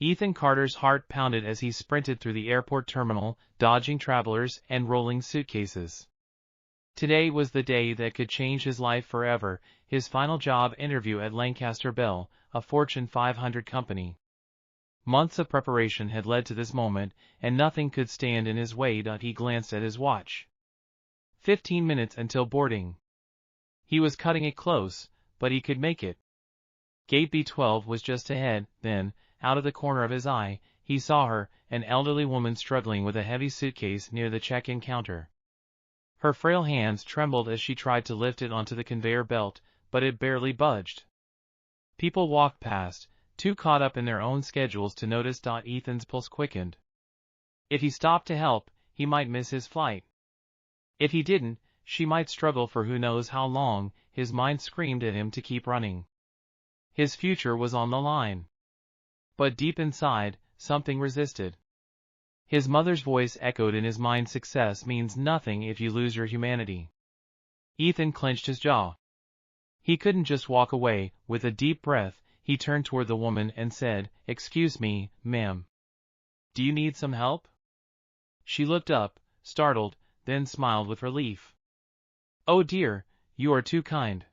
Ethan Carter's heart pounded as he sprinted through the airport terminal, dodging travelers and rolling suitcases. Today was the day that could change his life forever, his final job interview at Lancaster Bell, a Fortune 500 company. Months of preparation had led to this moment, and nothing could stand in his way. He glanced at his watch. 15 minutes until boarding. He was cutting it close, but he could make it. Gate B12 was just ahead. Then, out of the corner of his eye, he saw her, an elderly woman struggling with a heavy suitcase near the check-in counter. Her frail hands trembled as she tried to lift it onto the conveyor belt, but it barely budged. People walked past, too caught up in their own schedules to notice. Ethan's pulse quickened. If he stopped to help, he might miss his flight. If he didn't, she might struggle for who knows how long. His mind screamed at him to keep running. His future was on the line. But deep inside, something resisted. His mother's voice echoed in his mind. Success means nothing if you lose your humanity. Ethan clenched his jaw. He couldn't just walk away. With a deep breath, he turned toward the woman and said, "Excuse me, ma'am. Do you need some help?" She looked up, startled, then smiled with relief. "Oh dear, you are too kind.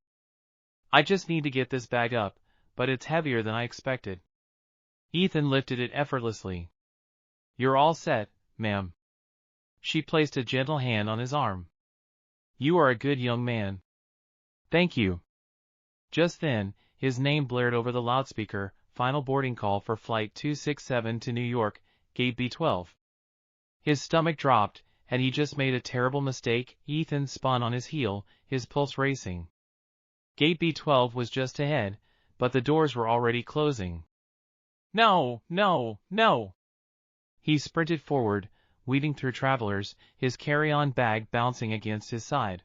I just need to get this bag up, but it's heavier than I expected." Ethan lifted it effortlessly. "You're all set, ma'am." She placed a gentle hand on his arm. "You are a good young man." "Thank you." Just then, his name blared over the loudspeaker. Final boarding call for Flight 267 to New York, Gate B12. His stomach dropped. Had he just made a terrible mistake? Ethan spun on his heel, his pulse racing. Gate B12 was just ahead, but the doors were already closing. No, no, no! He sprinted forward, weaving through travelers, his carry-on bag bouncing against his side.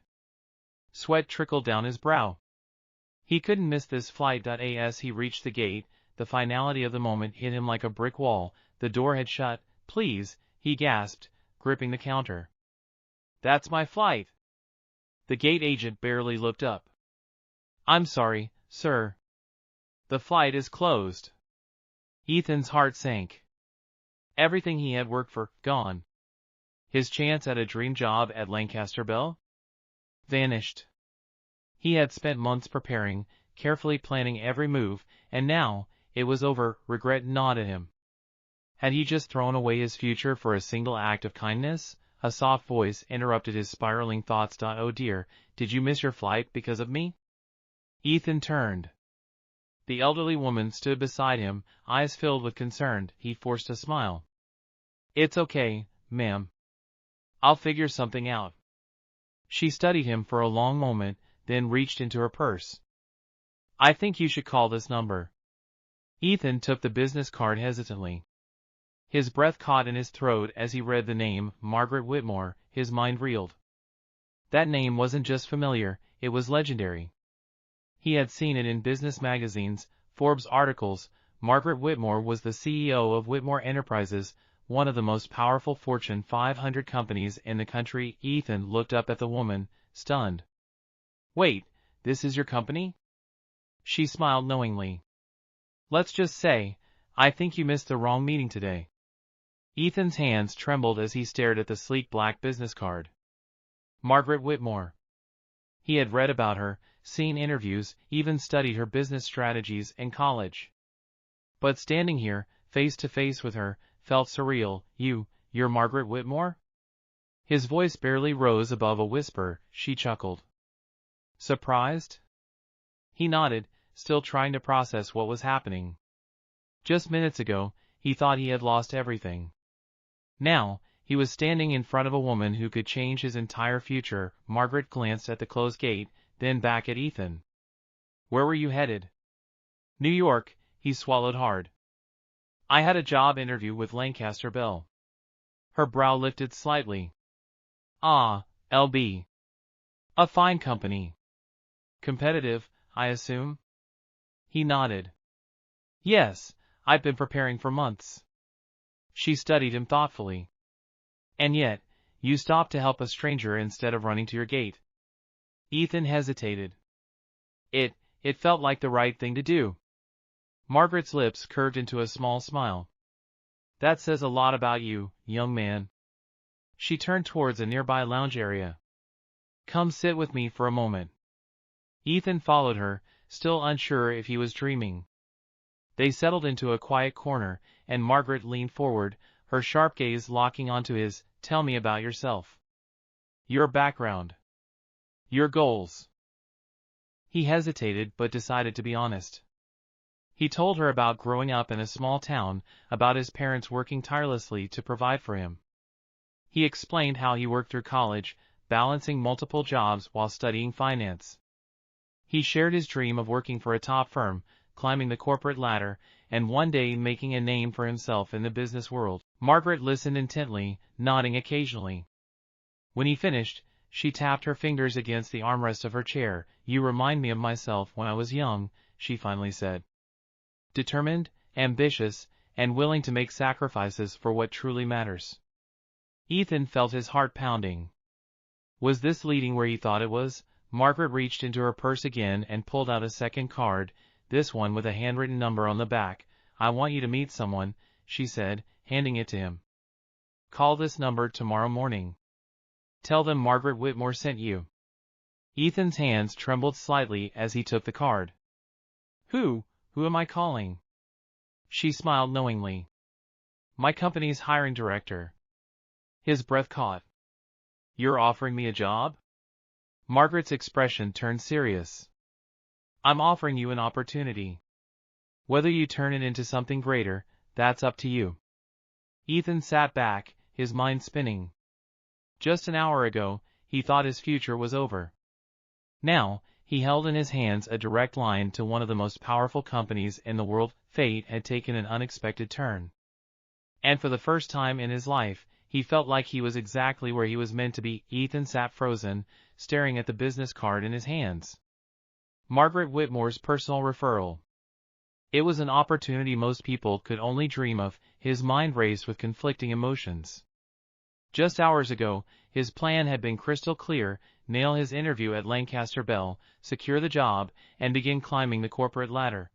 Sweat trickled down his brow. He couldn't miss this flight. As he reached the gate, the finality of the moment hit him like a brick wall. The door had shut. "Please," he gasped, gripping the counter. "That's my flight." The gate agent barely looked up. "I'm sorry, sir. The flight is closed." Ethan's heart sank. Everything he had worked for, gone. His chance at a dream job at Lancaster Bell? Vanished. He had spent months preparing, carefully planning every move, and now, it was over. Regret gnawed at him. Had he just thrown away his future for a single act of kindness? A soft voice interrupted his spiraling thoughts. "Oh dear, did you miss your flight because of me?" Ethan turned. The elderly woman stood beside him, eyes filled with concern. He forced a smile. "It's okay, ma'am. I'll figure something out." She studied him for a long moment, then reached into her purse. "I think you should call this number." Ethan took the business card hesitantly. His breath caught in his throat as he read the name, Margaret Whitmore. His mind reeled. That name wasn't just familiar, it was legendary. He had seen it in business magazines, Forbes articles. Margaret Whitmore was the CEO of Whitmore Enterprises, one of the most powerful Fortune 500 companies in the country. Ethan looked up at the woman, stunned. "Wait, this is your company?" She smiled knowingly. "Let's just say, I think you missed the wrong meeting today." Ethan's hands trembled as he stared at the sleek black business card. Margaret Whitmore. He had read about her, seen interviews, even studied her business strategies in college. But standing here, face to face with her, felt surreal. You're Margaret Whitmore?" His voice barely rose above a whisper. She chuckled. "Surprised?" He nodded, still trying to process what was happening. Just minutes ago, he thought he had lost everything. Now, he was standing in front of a woman who could change his entire future. Margaret glanced at the closed gate, then back at Ethan. "Where were you headed?" "New York," he swallowed hard. "I had a job interview with Lancaster Bell." Her brow lifted slightly. "Ah, LB. A fine company. Competitive, I assume?" He nodded. "Yes, I've been preparing for months." She studied him thoughtfully. "And yet, you stopped to help a stranger instead of running to your gate." Ethan hesitated. It felt like the right thing to do. Margaret's lips curved into a small smile. That says a lot about you, young man. She turned towards a nearby lounge area. Come sit with me for a moment. Ethan followed her, still unsure if he was dreaming. They settled into a quiet corner, and Margaret leaned forward, her sharp gaze locking onto his. Tell me about yourself. Your background. Your goals. He hesitated but decided to be honest. He told her about growing up in a small town, about his parents working tirelessly to provide for him. He explained how he worked through college, balancing multiple jobs while studying finance. He shared his dream of working for a top firm, climbing the corporate ladder, and one day making a name for himself in the business world. Margaret listened intently, nodding occasionally. When he finished, she tapped her fingers against the armrest of her chair. You remind me of myself when I was young, she finally said. Determined, ambitious, and willing to make sacrifices for what truly matters. Ethan felt his heart pounding. Was this leading where he thought it was? Margaret reached into her purse again and pulled out a second card, this one with a handwritten number on the back. I want you to meet someone, she said, handing it to him. Call this number tomorrow morning. Tell them Margaret Whitmore sent you. Ethan's hands trembled slightly as he took the card. Who am I calling? She smiled knowingly. My company's hiring director. His breath caught. You're offering me a job? Margaret's expression turned serious. I'm offering you an opportunity. Whether you turn it into something greater, that's up to you. Ethan sat back, his mind spinning. Just an hour ago, he thought his future was over. Now, he held in his hands a direct line to one of the most powerful companies in the world. Fate had taken an unexpected turn. And for the first time in his life, he felt like he was exactly where he was meant to be. Ethan sat frozen, staring at the business card in his hands. Margaret Whitmore's personal referral. It was an opportunity most people could only dream of. His mind raced with conflicting emotions. Just hours ago, his plan had been crystal clear: nail his interview at Lancaster Bell, secure the job, and begin climbing the corporate ladder.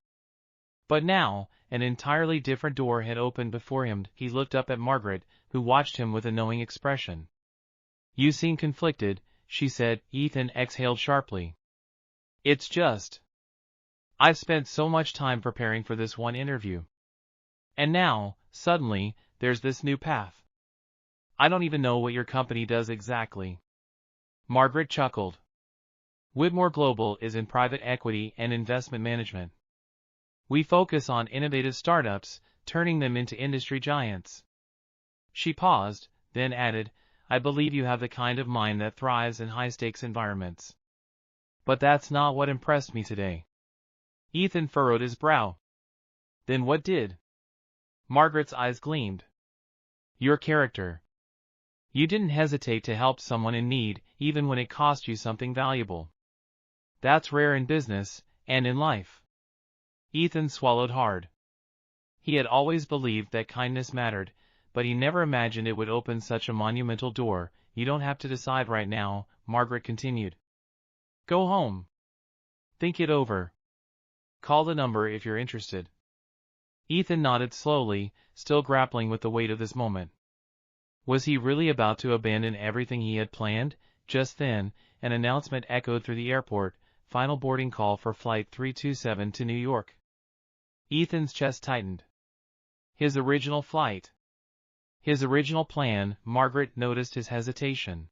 But now, an entirely different door had opened before him. He looked up at Margaret, who watched him with a knowing expression. You seem conflicted, she said. Ethan exhaled sharply. It's just. I've spent so much time preparing for this one interview. And now, suddenly, there's this new path. I don't even know what your company does exactly. Margaret chuckled. Whitmore Global is in private equity and investment management. We focus on innovative startups, turning them into industry giants. She paused, then added, I believe you have the kind of mind that thrives in high-stakes environments. But that's not what impressed me today. Ethan furrowed his brow. Then what did? Margaret's eyes gleamed. Your character. You didn't hesitate to help someone in need, even when it cost you something valuable. That's rare in business, and in life. Ethan swallowed hard. He had always believed that kindness mattered, but he never imagined it would open such a monumental door. You don't have to decide right now, Margaret continued. Go home. Think it over. Call the number if you're interested. Ethan nodded slowly, still grappling with the weight of this moment. Was he really about to abandon everything he had planned? Just then, an announcement echoed through the airport, final boarding call for Flight 327 to New York. Ethan's chest tightened. His original flight. His original plan. Margaret noticed his hesitation.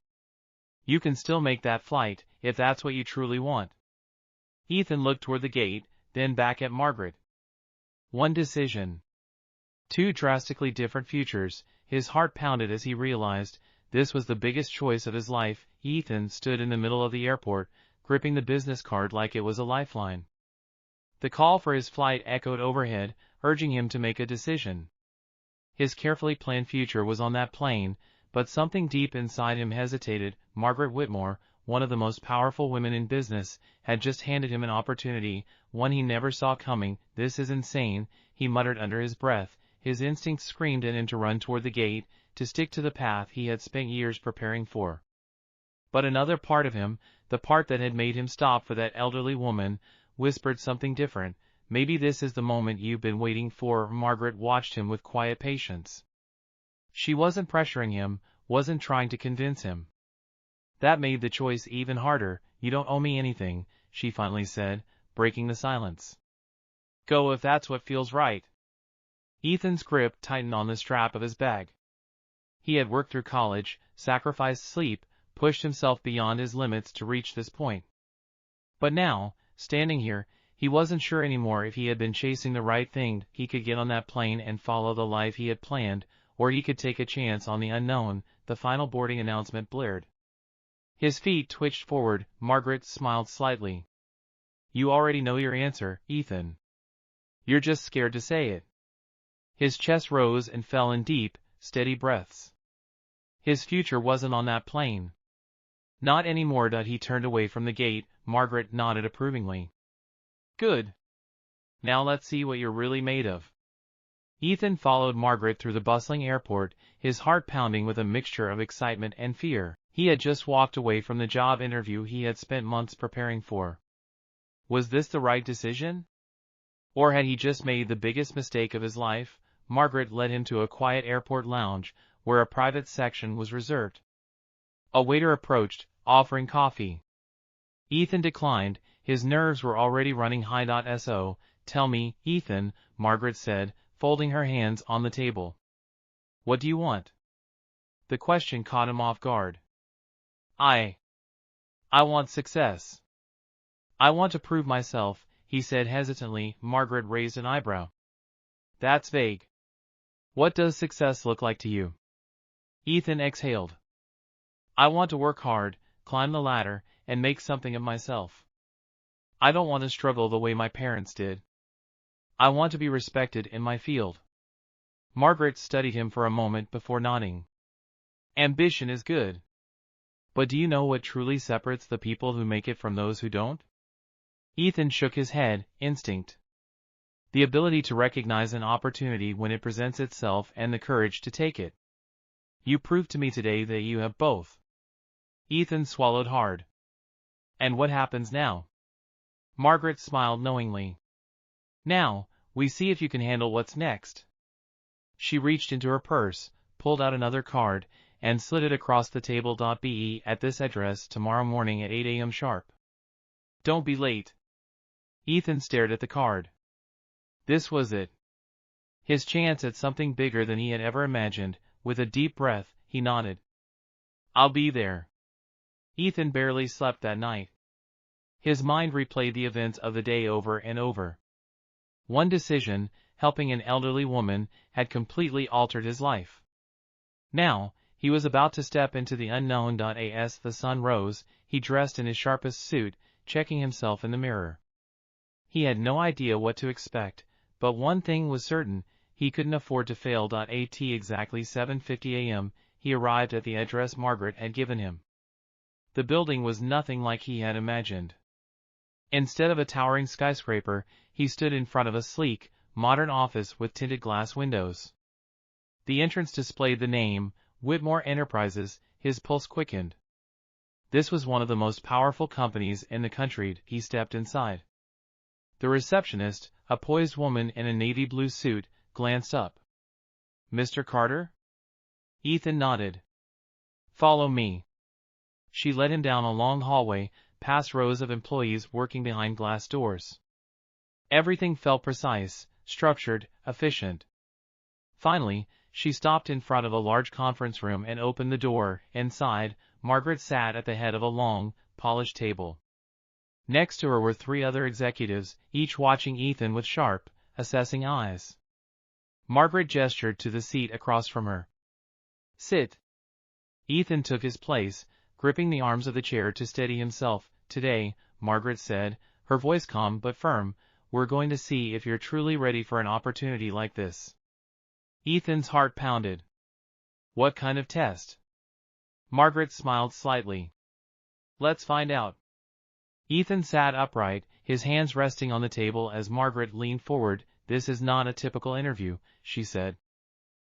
You can still make that flight, if that's what you truly want. Ethan looked toward the gate, then back at Margaret. One decision. Two drastically different futures. His heart pounded as he realized this was the biggest choice of his life. Ethan stood in the middle of the airport, gripping the business card like it was a lifeline. The call for his flight echoed overhead, urging him to make a decision. His carefully planned future was on that plane, but something deep inside him hesitated. Margaret Whitmore, one of the most powerful women in business, had just handed him an opportunity, one he never saw coming. This is insane, he muttered under his breath. His instincts screamed at him to run toward the gate, to stick to the path he had spent years preparing for. But another part of him, the part that had made him stop for that elderly woman, whispered something different. Maybe this is the moment you've been waiting for. Margaret watched him with quiet patience. She wasn't pressuring him, wasn't trying to convince him. That made the choice even harder. You don't owe me anything, she finally said, breaking the silence. Go if that's what feels right. Ethan's grip tightened on the strap of his bag. He had worked through college, sacrificed sleep, pushed himself beyond his limits to reach this point. But now, standing here, he wasn't sure anymore if he had been chasing the right thing. He could get on that plane and follow the life he had planned, or he could take a chance on the unknown. The final boarding announcement blared. His feet twitched forward. Margaret smiled slightly. You already know your answer, Ethan. You're just scared to say it. His chest rose and fell in deep, steady breaths. His future wasn't on that plane. Not anymore. He turned away from the gate. Margaret nodded approvingly. Good. Now let's see what you're really made of. Ethan followed Margaret through the bustling airport, his heart pounding with a mixture of excitement and fear. He had just walked away from the job interview he had spent months preparing for. Was this the right decision? Or had he just made the biggest mistake of his life? Margaret led him to a quiet airport lounge, where a private section was reserved. A waiter approached, offering coffee. Ethan declined. His nerves were already running high. So, tell me, Ethan, Margaret said, folding her hands on the table. What do you want? The question caught him off guard. I want success. I want to prove myself, he said hesitantly. Margaret raised an eyebrow. That's vague. What does success look like to you? Ethan exhaled. I want to work hard, climb the ladder, and make something of myself. I don't want to struggle the way my parents did. I want to be respected in my field. Margaret studied him for a moment before nodding. Ambition is good. But do you know what truly separates the people who make it from those who don't? Ethan shook his head. Instinct. The ability to recognize an opportunity when it presents itself and the courage to take it. You proved to me today that you have both. Ethan swallowed hard. And what happens now? Margaret smiled knowingly. Now, we see if you can handle what's next. She reached into her purse, pulled out another card, and slid it across the table. Be at this address tomorrow morning at 8 a.m. sharp. Don't be late. Ethan stared at the card. This was it. His chance at something bigger than he had ever imagined. With a deep breath, he nodded. I'll be there. Ethan barely slept that night. His mind replayed the events of the day over and over. One decision, helping an elderly woman, had completely altered his life. Now, he was about to step into the unknown. As the sun rose, he dressed in his sharpest suit, checking himself in the mirror. He had no idea what to expect, but one thing was certain, he couldn't afford to fail. At exactly 7:50 a.m., he arrived at the address Margaret had given him. The building was nothing like he had imagined. Instead of a towering skyscraper, he stood in front of a sleek, modern office with tinted glass windows. The entrance displayed the name, Whitmore Enterprises. His pulse quickened. This was one of the most powerful companies in the country. He stepped inside. The receptionist, a poised woman in a navy blue suit, glanced up. Mr. Carter? Ethan nodded. Follow me. She led him down a long hallway, past rows of employees working behind glass doors. Everything felt precise, structured, efficient. Finally, she stopped in front of a large conference room and opened the door. Inside, Margaret sat at the head of a long, polished table. Next to her were three other executives, each watching Ethan with sharp, assessing eyes. Margaret gestured to the seat across from her. Sit. Ethan took his place, gripping the arms of the chair to steady himself. Today, Margaret said, her voice calm but firm, we're going to see if you're truly ready for an opportunity like this. Ethan's heart pounded. What kind of test? Margaret smiled slightly. Let's find out. Ethan sat upright, his hands resting on the table as Margaret leaned forward. This is not a typical interview, she said.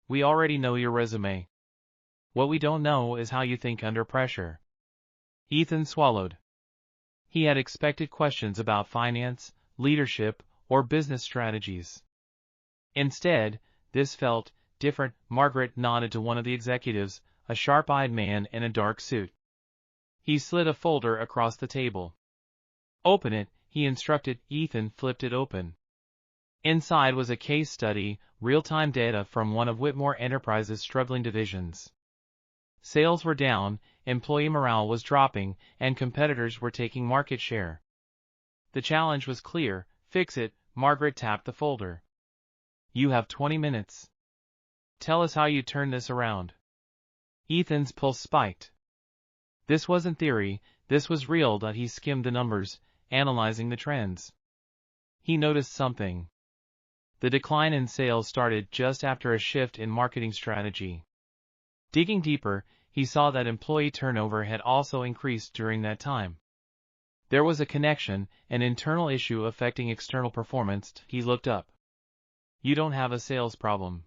We already know your resume. What we don't know is how you think under pressure. Ethan swallowed. He had expected questions about finance, leadership, or business strategies. Instead, this felt different. Margaret nodded to one of the executives, a sharp-eyed man in a dark suit. He slid a folder across the table. Open it, he instructed. Ethan flipped it open. Inside was a case study, real-time data from one of Whitmore Enterprises' struggling divisions. Sales were down, employee morale was dropping, and competitors were taking market share. The challenge was clear: fix it. Margaret tapped the folder. You have 20 minutes. Tell us how you turn this around. Ethan's pulse spiked. This wasn't theory, this was real. He skimmed the numbers, analyzing the trends. He noticed something. The decline in sales started just after a shift in marketing strategy. Digging deeper, he saw that employee turnover had also increased during that time. There was a connection, an internal issue affecting external performance. He looked up. You don't have a sales problem.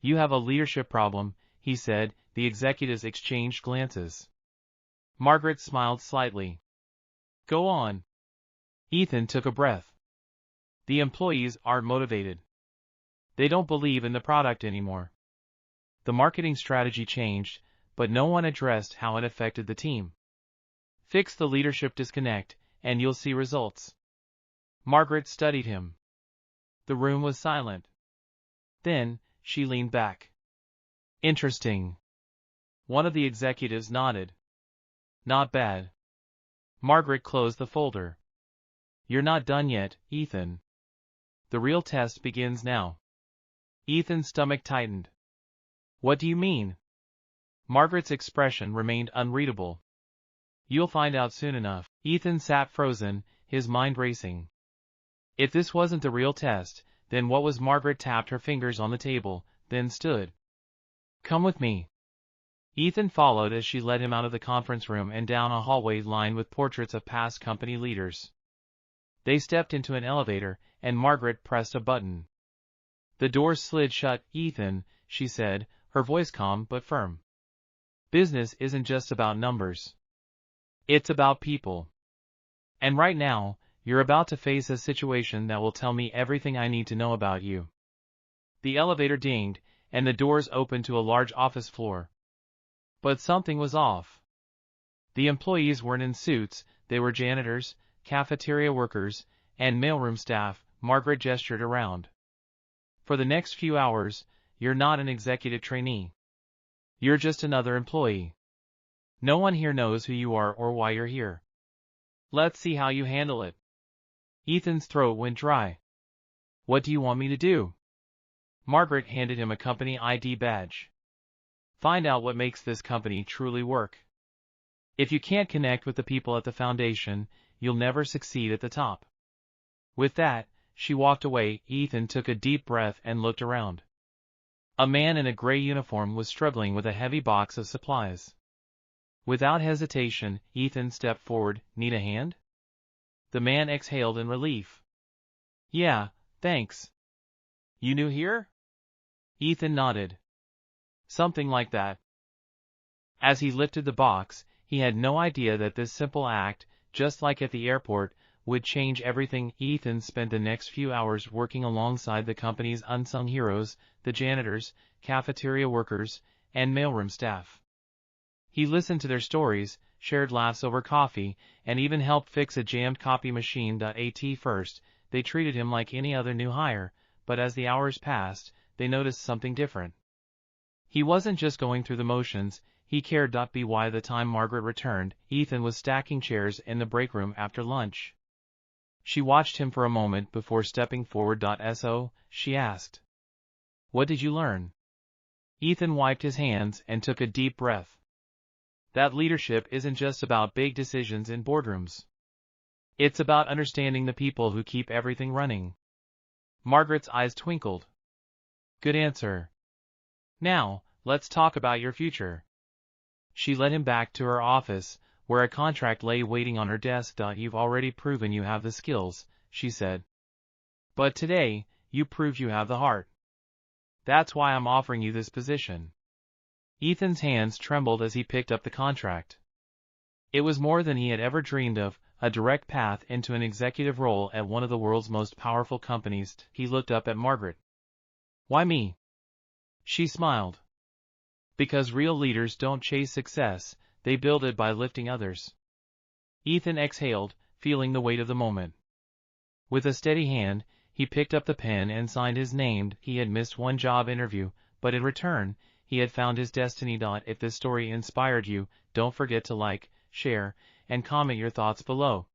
You have a leadership problem, he said. The executives exchanged glances. Margaret smiled slightly. Go on. Ethan took a breath. The employees aren't motivated. They don't believe in the product anymore. The marketing strategy changed, but no one addressed how it affected the team. Fix the leadership disconnect, and you'll see results. Margaret studied him. The room was silent. Then, she leaned back. Interesting. One of the executives nodded. Not bad. Margaret closed the folder. You're not done yet, Ethan. The real test begins now. Ethan's stomach tightened. What do you mean? Margaret's expression remained unreadable. You'll find out soon enough. Ethan sat frozen, his mind racing. If this wasn't the real test, then what was? Margaret tapped her fingers on the table, then stood. Come with me. Ethan followed as she led him out of the conference room and down a hallway lined with portraits of past company leaders. They stepped into an elevator, and Margaret pressed a button. The doors slid shut. Ethan, she said, her voice calm but firm. Business isn't just about numbers. It's about people. And right now, you're about to face a situation that will tell me everything I need to know about you. The elevator dinged, and the doors opened to a large office floor. But something was off. The employees weren't in suits, they were janitors, cafeteria workers, and mailroom staff. Margaret gestured around. For the next few hours, you're not an executive trainee. You're just another employee. No one here knows who you are or why you're here. Let's see how you handle it. Ethan's throat went dry. What do you want me to do? Margaret handed him a company ID badge. Find out what makes this company truly work. If you can't connect with the people at the foundation, you'll never succeed at the top. With that, she walked away. Ethan took a deep breath and looked around. A man in a gray uniform was struggling with a heavy box of supplies. Without hesitation, Ethan stepped forward. Need a hand? The man exhaled in relief. Yeah, thanks. You new here? Ethan nodded. Something like that. As he lifted the box, he had no idea that this simple act, just like at the airport, would change everything. Ethan spent the next few hours working alongside the company's unsung heroes, the janitors, cafeteria workers, and mailroom staff. He listened to their stories, shared laughs over coffee, and even helped fix a jammed copy machine. At first, they treated him like any other new hire, but as the hours passed, they noticed something different. He wasn't just going through the motions, he cared. By the time Margaret returned, Ethan was stacking chairs in the break room after lunch. She watched him for a moment before stepping forward. So, she asked. What did you learn? Ethan wiped his hands and took a deep breath. That leadership isn't just about big decisions in boardrooms. It's about understanding the people who keep everything running. Margaret's eyes twinkled. Good answer. Now, let's talk about your future. She led him back to her office, where a contract lay waiting on her desk. You've already proven you have the skills, she said. But today, you proved you have the heart. That's why I'm offering you this position. Ethan's hands trembled as he picked up the contract. It was more than he had ever dreamed of, a direct path into an executive role at one of the world's most powerful companies. He looked up at Margaret. Why me? She smiled. Because real leaders don't chase success, they build it by lifting others. Ethan exhaled, feeling the weight of the moment. With a steady hand, he picked up the pen and signed his name. He had missed one job interview, but in return, he had found his destiny. If this story inspired you, don't forget to like, share, and comment your thoughts below.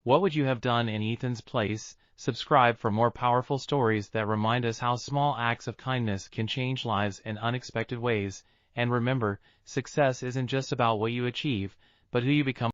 What would you have done in Ethan's place? Subscribe for more powerful stories that remind us how small acts of kindness can change lives in unexpected ways. And remember, success isn't just about what you achieve, but who you become.